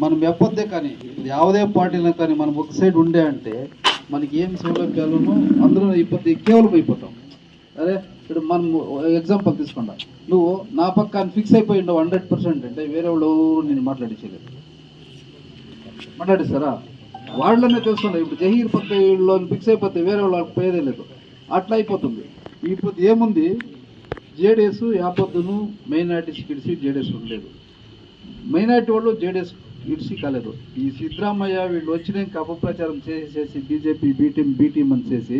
మనం ఎప్పొద్దే కానీ ಯಾವುದೇ పార్టీలో కానీ మనం ఒక సైడ్ ఉండే అంటే మనకి ఏం సౌలభ్యాలను అందులో ఇప్పటి కేవలం అయిపోతాం. అరే ఇప్పుడు మనం ఎగ్జాంపుల్ తీసుకుంటా, నువ్వు నా పక్కన ఫిక్స్ అయిపోయి ఉండవు 100% అంటే వేరే వాళ్ళు నేను మాట్లాడించలేదు, మాట్లాడిస్తారా? వాళ్ళనే తెలుసుకుంటా. ఇప్పుడు జహీర్ పక్క వీళ్ళు ఫిక్స్ అయిపోతే వేరే వాళ్ళకి పోయేదే లేదు, అట్లా అయిపోతుంది. ఇప్పుడు ఏముంది, జేడీఎస్ యాపొద్దును మైనార్టీస్కి ఇడిసి జేడీఎస్ ఉండలేదు, మైనార్టీ వాళ్ళు జేడీఎస్ ఇడిసి కాలేదు. ఈ సిద్ధరామయ్య వీళ్ళు వచ్చినాక అపప్రచారం చేసి బీజేపీ బీటీం అని చేసి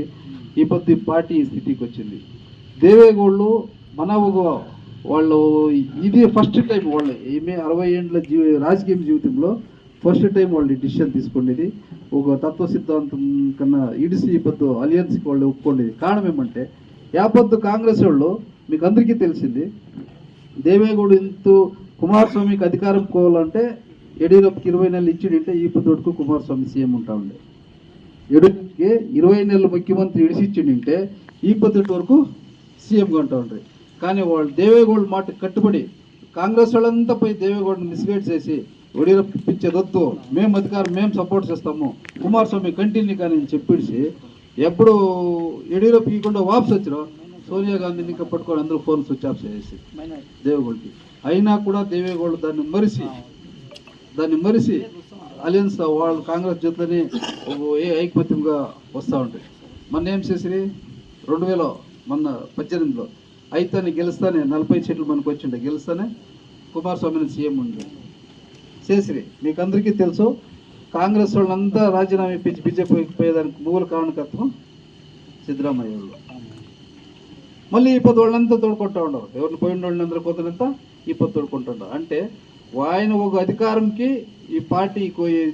ఈ పొద్దు పార్టీ ఈ స్థితికి వచ్చింది. దేవేగౌళ్ళు వాళ్ళు ఇది ఫస్ట్ టైం వాళ్ళు ఏమే 60 ఏళ్ళ రాజకీయ జీవితంలో ఫస్ట్ టైం వాళ్ళు డిసిషన్ తీసుకునేది. ఒక తత్వ సిద్ధాంతం కన్నా ఇడిసి ఈ పొద్దు అలియన్స్కి వాళ్ళు ఒప్పుకోండేది. కారణం ఏమంటే యాపొద్దు కాంగ్రెస్ వాళ్ళు మీకు అందరికీ తెలిసింది, దేవేగౌడు ఇంత కుమారస్వామికి అధికారం కోవాలంటే యడియూరప్పకి 20 నెలలు ఇచ్చిడింటే ఈ పొద్దుకు కుమారస్వామి సీఎం ఉంటా ఉండే. యడియూరప్పకి 20 నెలలు ముఖ్యమంత్రి ఇడిసిచ్చిండింటే ఈ పొద్దుటి వరకు సీఎంగా ఉంటా ఉండ్రి. కానీ వాళ్ళు దేవేగౌడ మాట కట్టుబడి కాంగ్రెస్ వాళ్ళంతా పోయి దేవేగౌడని మిస్గైడ్ చేసి యడియూరప్పకి ఇప్పించేదొద్దు, మేము అధికారం మేము సపోర్ట్ చేస్తాము, కుమారస్వామి కంటిన్యూ కానీ చెప్పిడిసి ఎప్పుడు యడియూరప్ప ఇవ్వకుండా వాపసు వచ్చారో సోనియా గాంధీని ఇంకా పట్టుకొని అందరూ ఫోన్ స్విచ్ ఆఫ్ చేసి దేవేగౌడకి. అయినా కూడా దేవేగౌడ దాన్ని మరిసి అలయన్స్ వాళ్ళు కాంగ్రెస్ జతని ఐకమత్యంగా వస్తూ ఉంటాయి. మొన్న ఏం చేసిరి 2018లో అయితేనే గెలుస్తానే 40 సీట్లు మనకు వచ్చిండే, గెలుస్తానే కుమారస్వామిని సీఎం ఉండే చేసిరి. మీకు అందరికీ తెలుసు, కాంగ్రెస్ వాళ్ళంతా రాజీనామా ఇప్పించి బీజేపీకి పోయేదానికి మూల కారణకత్వం సిద్ధరామయ్య వాళ్ళు. మళ్ళీ ఈ పొద్దు వాళ్ళంతా తోడుకుంటూ ఉండవు, ఎవరిని పోయిన వాళ్ళందరూ పోతున్నంతా ఈ పొద్దు తోడుకుంటుంటారు. అంటే ఆయన ఒక అధికారంకి ఈ పార్టీ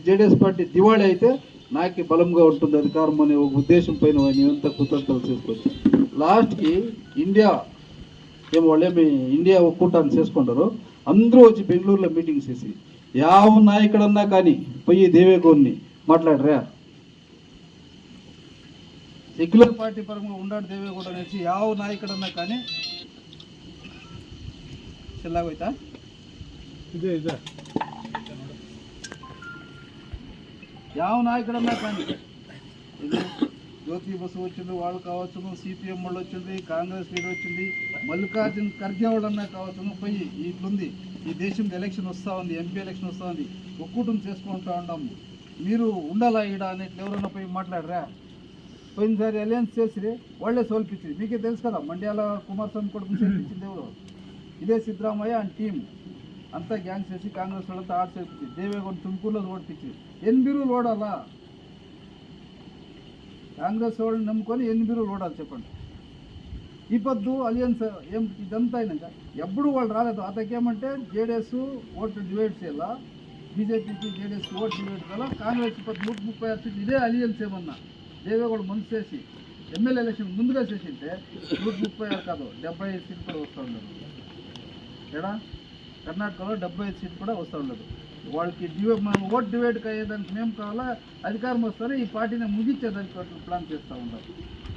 జేడీఎస్ పార్టీ దివాళీ అయితే నాకు బలంగా ఉంటుంది అధికారం అనే ఒక ఉద్దేశం పైన ఆయన ఎంత కృతజ్ఞతలు చేసుకోవచ్చు. లాస్ట్కి వాళ్ళేమి ఇండియా ఒక్కూటాన్ని చేసుకుంటారు, అందరూ వచ్చి బెంగళూరులో మీటింగ్స్ చేసి యావ నాయకుడన్నా కానీ పోయి దేవేగౌడ్ని మాట్లాడరా, సెక్యులర్ పార్టీ పరంగా ఉండాడు దేవేగౌడ అనేసి యావ నాయకుడన్నా కానీ చెల్లాగోయితా యావ నాయకుడన్నా కానీ జ్యోతి బసు వచ్చింది, వాళ్ళు కావచ్చు, సిపిఎం వాళ్ళు వచ్చింది, కాంగ్రెస్ లీడర్ వచ్చింది, మల్లికార్జున ఖర్గే వాళ్ళన్నా కావచ్చు, పోయి ఇట్లుంది ఈ దేశంలో ఎలక్షన్ వస్తూ ఉంది, ఎంపీ ఎలక్షన్ వస్తూ ఉంది, ఒక్కూటం చేసుకుంటూ ఉన్నాము, మీరు ఉండాలా ఈడ అనేట్లు ఎవరైనా పోయి మాట్లాడరా? పోయినసారి అలయన్స్ చేసి వాళ్ళే సోల్పించింది. మీకే తెలుసు కదా, మండ్యాల కుమారస్వామి కొడుకుని సోల్పించింది ఎవరు? ఇదే సిద్ధరామయ్య అండ్ టీమ్ అంతా గ్యాంగ్ చేసి కాంగ్రెస్ వాళ్ళంతా ఆడ చేపించింది. దేవేగౌడ తుమ్కూరులో ఓడిపించింది. 8 రూలు ఓడాలా? కాంగ్రెస్ వాళ్ళని నమ్ముకొని 8 రూలు ఓడాలి చెప్పండి. ఈ పొద్దు అలియన్స్ ఏం ఇదంతా అయినాక ఎప్పుడు వాళ్ళు రాలేదు. అతకేమంటే జేడీఎస్ ఓట్లు డివైడ్ చేయాలా, బీజేపీకి జేడీఎస్కి ఓటు డివైడ్ చేయాలా, కాంగ్రెస్ ఇప్పుడు 136 సీట్లు ఇదే అలియన్స్ ఏమన్నా దేవేగౌడ ముందు చేసి ఎమ్మెల్యే ఎలక్షన్ ముందుగా చేసింటే 136 కాదు 75 సీట్లు కూడా వస్తూ ఉండదు. ఎడా కర్ణాటకలో 75 సీట్లు కూడా వస్తూ ఉండదు. వాళ్ళకి మనం ఓట్ డివైడ్ అయ్యేదానికి మేము కావాలా, అధికారం వస్తానే ఈ పార్టీని ముగించేదానికి ప్లాన్ చేస్తూ ఉన్నారు.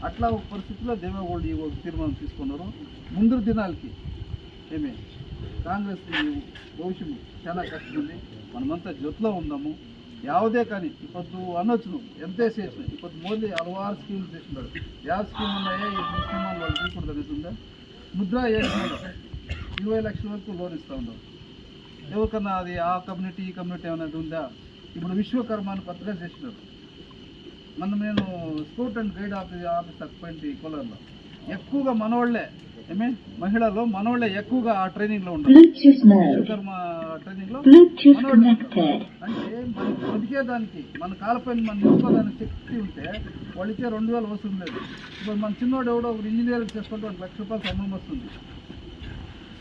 అట్లా ఒక పరిస్థితిలో దేవేగౌడ ఈ ఒక తీర్మానం తీసుకున్నారు. ముందు దినాలకి కాంగ్రెస్ భవిష్యత్తు చాలా కష్టం ఉంది, మనమంతా జొత్తులో ఉందాము. ಯಾವುದೇ కానీ ఇప్పుడు అనొచ్చును ఎంతే చేసిన ఇప్పుడు మోదీ హలవారు స్కీమ్స్ చేస్తున్నాడు. ಯಾವ స్కీమ్ ఉన్నాయో ఈ ముస్లిం వాళ్ళు తీసుకుంటుందా? ముద్రా యోజనలో 20 లక్షల వరకు లోన్ ఇస్తూ ఉన్నారు. ఎవరికన్నా అది ఆ కమ్యూనిటీ ఈ కమ్యూనిటీ ఏమైనా ఉందా? ఇప్పుడు విశ్వకర్మను కొత్తగా చేసినారు. నేను స్కూట్ అండ్ గైడ్ ఆఫీస్ తక్కువైంది కోలార్లో, ఎక్కువగా మనవాళ్లే మహిళలు మనవాళ్లే ఎక్కువగా ఆ ట్రైనింగ్ లో ఉంటారు. విశ్వకర్మ ట్రైనింగ్ లో మనవాళ్ళు అంటే మనం బతికేదానికి మన కాలపైన మనం నిలుపుకోవడానికి శక్తి ఉంటే వాళ్ళు ఇచ్చే 2000 వస్తుంది లేదు. ఇప్పుడు మన చిన్నోడు ఎవడో ఒక ఇంజనీరింగ్ చేసుకుంటే 1 లక్ష రూపాయలు సంబంధం వస్తుంది.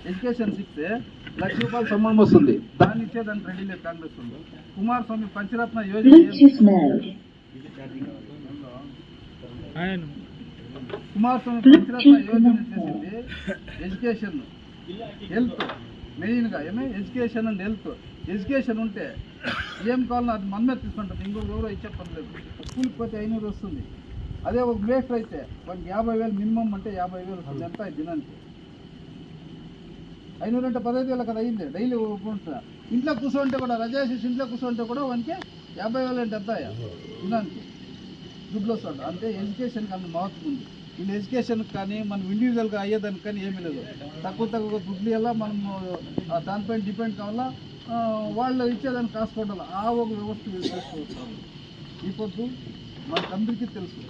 ఎడ్యుకేషన్ ఇస్తే 1 లక్ష రూపాయలు సంబంధం వస్తుంది. దాన్ని ఇచ్చేదానికి రెడీ లేదు కాంగ్రెస్ వాళ్ళు. కుమారస్వామి పంచరత్న యోజన కుమారస్వామి పంచరత్న యోజన చేసింది ఎడ్యుకేషన్ హెల్త్ మెయిన్గా ఎడ్యుకేషన్ అండ్ హెల్త్. ఎడ్యుకేషన్ ఉంటే ఏం కావాలన్నా అది మనమే తీసుకుంటుంది, ఇంకొక ఎవరో ఇచ్చే పని లేదు. స్కూల్కి పోతే 500 వస్తుంది. అదే ఒక మేస్టర్ అయితే వాడికి 50,000 మినిమం అంటే 50,000 వస్తుంది. ఎంత దినానికి 500 అంటే 15,000 కదా అయింది. డైలీ ఇంట్లో కూర్చుంటే కూడా రజా చేసి ఇంట్లో కూర్చుంటే కూడా వానికి 50,000 అంటే ఎంత దినానికి దుడ్లు వస్తాడు. అంటే ఎడ్యుకేషన్కి అంత మహత్వం ఉంది. వీళ్ళు ఎడ్యుకేషన్కి కానీ మనం ఇండివిజువల్గా అయ్యేదానికి కానీ ఏమీ లేదు. తక్కువ దుడ్లు ఎలా మనము దానిపైన డిపెండ్ కావాలా, వాళ్ళు ఇచ్చేదానికి కాసుకోవడాలి. ఆ ఒక వ్యవస్థ చేసుకోవచ్చు. ఈ పొద్దు మనకందరికీ తెలుసు,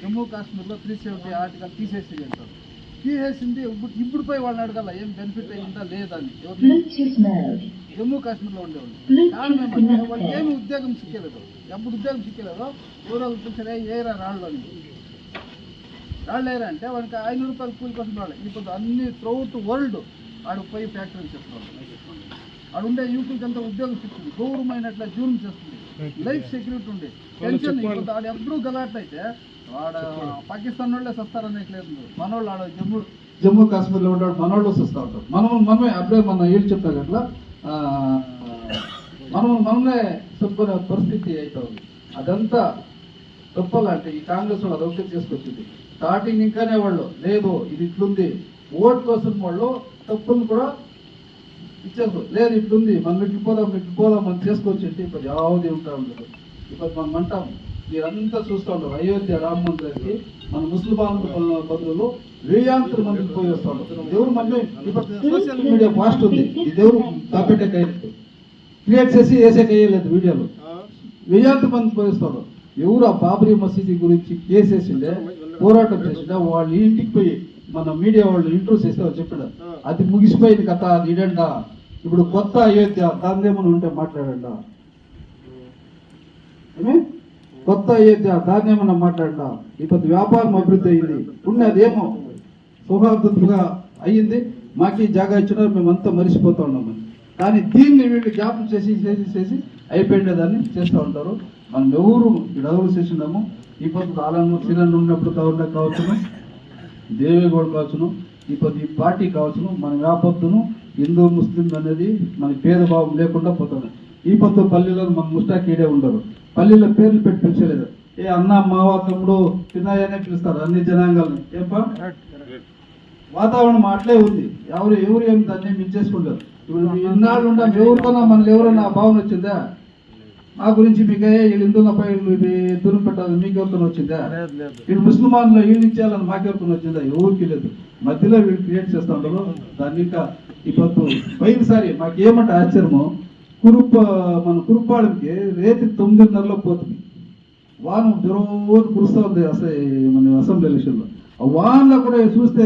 జమ్మూ కాశ్మీర్లో 370 ఆర్టికల్ తీసేసి అంటారు. తీసేసింది ఇప్పుడు పోయి వాళ్ళని అడగాల ఏం బెనిఫిట్ అయ్యిందా లేదని. జమ్మూ కాశ్మీర్లో ఉండేవాళ్ళు కారణం ఏమంటే వాళ్ళకి ఏమి ఉద్యోగం సిక్కలేదు. ఎప్పుడు ఉద్యోగం సిక్కలేదో ఊరోళ్ళు పిలిచారే ఏరా రాళ్ళు అని. రాళ్ళు ఏరా అంటే వాడికి 500 రూపాయలు కూలి కోసం రావాలి. ఇప్పుడు అన్ని త్రూఅవుట్ వరల్డ్ ఆడు పోయి ఫ్యాక్టరీలు చెప్తున్నారు. ఆడు ఉండే యూత్కంతా ఉద్యోగం సిక్కింది, గౌరవమైనట్ల జీవనం చేస్తుంది, లైఫ్ సెక్యూరిటీ ఉంది, టెన్షన్. ఇప్పుడు ఆడు ఎప్పుడూ గలాట్లయితే వాడు పాకిస్తాన్ వాళ్ళే సస్తారనేట్లేదు. మనోళ్ళు ఆడ జమ్మూ కాశ్మీర్లో ఉంటాడు, మనోళ్ళు వస్తూ ఉంటారు. మనమే అప్పుడే మన ఏళ్ళు చెప్తారు అట్లా మనమే చెప్పుకునే పరిస్థితి అవుతుంది. అదంతా తప్పలంటే ఈ కాంగ్రెస్ వాళ్ళు అదొకటి చేసుకొచ్చింది. స్టార్టింగ్ ఇంకానే వాళ్ళు లేదు ఇది ఇట్లుంది, ఓటు కోసం వాళ్ళు తప్పులు కూడా ఇచ్చేస్తారు. లేదు ఇట్లుంది మనం ఇట్లిపోదాం మనం చేసుకోవచ్చు. ఇప్పుడు యావది ఉంటా ఉండదు. ఇప్పుడు మనం అంటాం, మీరంతా చూస్తూ ఉంటారు అయోధ్య రామ మందిరానికి మన ముస్లిం బంధువులు వేయాంతర మందికి పోయి వస్తూ ఉంటారు. దేవుడు మళ్ళీ ఇప్పుడు సోషల్ మీడియా ఫాస్ట్ ఉంది. ఈ దేవుడు దాపెట్టే కయ్యలేదు, క్రియేట్ చేసి వేసే కయ్యలేదు వీడియోలు. వేయాంతర మందికి పోయి వస్తారు. ఎవరు ఆ బాబ్రీ మసీదీ గురించి కేసు వేసిండే, పోరాటం చేసిండే, వాళ్ళ ఇంటికి పోయి మన మీడియా వాళ్ళు ఇంట్రూస్ చేస్తే వాళ్ళు చెప్పాడు అది ముగిసిపోయింది కథ, అది ఇడండా. ఇప్పుడు కొత్త అయోధ్య దాన్నేమని ఉంటే మాట్లాడండా, కొత్త అయోధ్య దాన్ని ఏమన్నా మాట్లాడలా. ఇప్పుడు వ్యాపారం అభివృద్ధి అయింది, ఉన్నదేమో సౌహార్దంగా అయ్యింది, మాకు జాగా ఇచ్చినారు, మేమంతా మరిచిపోతూ ఉన్నామని. కానీ దీన్ని వీళ్ళు జ్ఞాపకం చేసి అయిపోయిండేదాన్ని చేస్తూ ఉంటారు. మనం ఎవరు చేసినాము. ఈ పొద్దు ఆలంలో శ్రీలంక ఉన్నప్పుడు కావచ్చును, దేవేగౌడ కావచ్చును, ఈ పార్టీ కావచ్చును, మన వ్యాపత్తును హిందూ ముస్లిం అనేది మన భేదభావం లేకుండా పోతుంది. ఈ పొద్దు పల్లెల్లో మన ముస్టాకీడే ఉండరు. పల్లెల్లో పేర్లు పెట్టి పిలిచలేదు. ఏ అన్న మావ తమ్ముడు చిన్నయ్యనే పిలుస్తారు అన్ని జనాంగాలని. ఏపా వాతావరణం అట్లే ఉంది. ఎవరు ఏం దాన్ని మించేసుకుంటారు. ఇప్పుడు ఇన్నాళ్ళు ఉంటాం, ఎవరికన్నా మనకి ఎవరన్నా భావన వచ్చిందా? మా గురించి మీకు వీళ్ళు హిందువులపై దూరం పెట్టాలి మీకు ఎవరికైనా వచ్చిందా? వీళ్ళు ముస్లిమాన్లో వీళ్ళు ఇచ్చేయాలని మాకెవరికైనా వచ్చిందా? ఎవరికి లేదు. మధ్యలో వీళ్ళు క్రియేట్ చేస్తూ ఉంటారు. దాన్ని ఇంకా ఇప్పుడు పోయినసారి మాకేమంటే ఆశ్చర్యము, మన కురుపాళంకి రేతి 9:30 పోతుంది. వాన రోజు కురుస్తూ ఉంది మన అసెంబ్లీ ఎలక్షన్లో. ఆ వానలో కూడా చూస్తే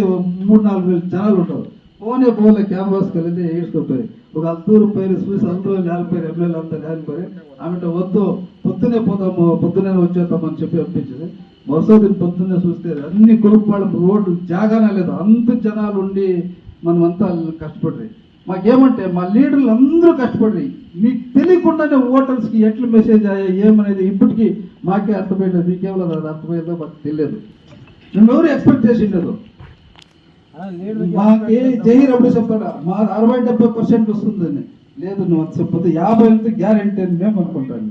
3-4 వేల జనాలు ఉంటారు. పోలే క్యాన్వాస్కి వెళ్తే ఏడ్చుకోపోయి ఒక అద్దూరు పైరు చూసి అందరూ లేకపోయారు, ఎమ్మెల్యే అంతా లేకపోయి ఆమె వద్దు పొద్దునే పోతాము పొద్దునే వచ్చేద్దామని చెప్పి అనిపించింది. వరుసది పొద్దున్నే చూస్తే అన్ని కురుపాళం రోడ్డు జాగానే లేదు, అంత జనాలు ఉండి మనమంతా కష్టపడ్డాయి. మాకేమంటే మా లీడర్లు అందరూ కష్టపడి మీకు తెలియకుండానే ఓటర్స్కి ఎట్లా మెసేజ్ అయ్యాయి ఏమనేది ఇప్పటికీ మాకే అర్థమైలేదు. మీకేమో అది అర్థమైందో మాకు తెలియదు. మేము ఎవరు ఎక్స్పెక్ట్ చేసిండదు. మాకి జహీర్ అప్పుడు చెప్తాడా మా 60-70% వస్తుందని. లేదు నువ్వు అది చెప్పదు 50 గ్యారెంటీ అని మేము అనుకుంటాను.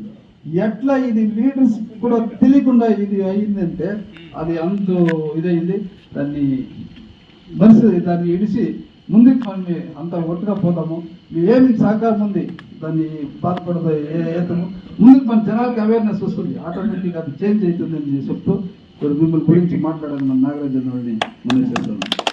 ఎట్లా ఇది లీడర్స్ కూడా తెలియకుండా ఇది అయిందంటే అది అంత ఇదయింది. దాన్ని ఇడిసి ముందుకు మనం అంత ఒట్టుగా పోతాము. ఏమి సహకారం ఉంది దాన్ని బాధపడదు ఏతాము ముందుకు మన జనాలకి అవేర్నెస్ వస్తుంది, ఆటోమేటిక్గా అది చేంజ్ అవుతుందని చెప్తూ ఇప్పుడు మిమ్మల్ని గురించి మాట్లాడాలని మన నాగరాజన్ వాళ్ళని మనం చేస్తాము.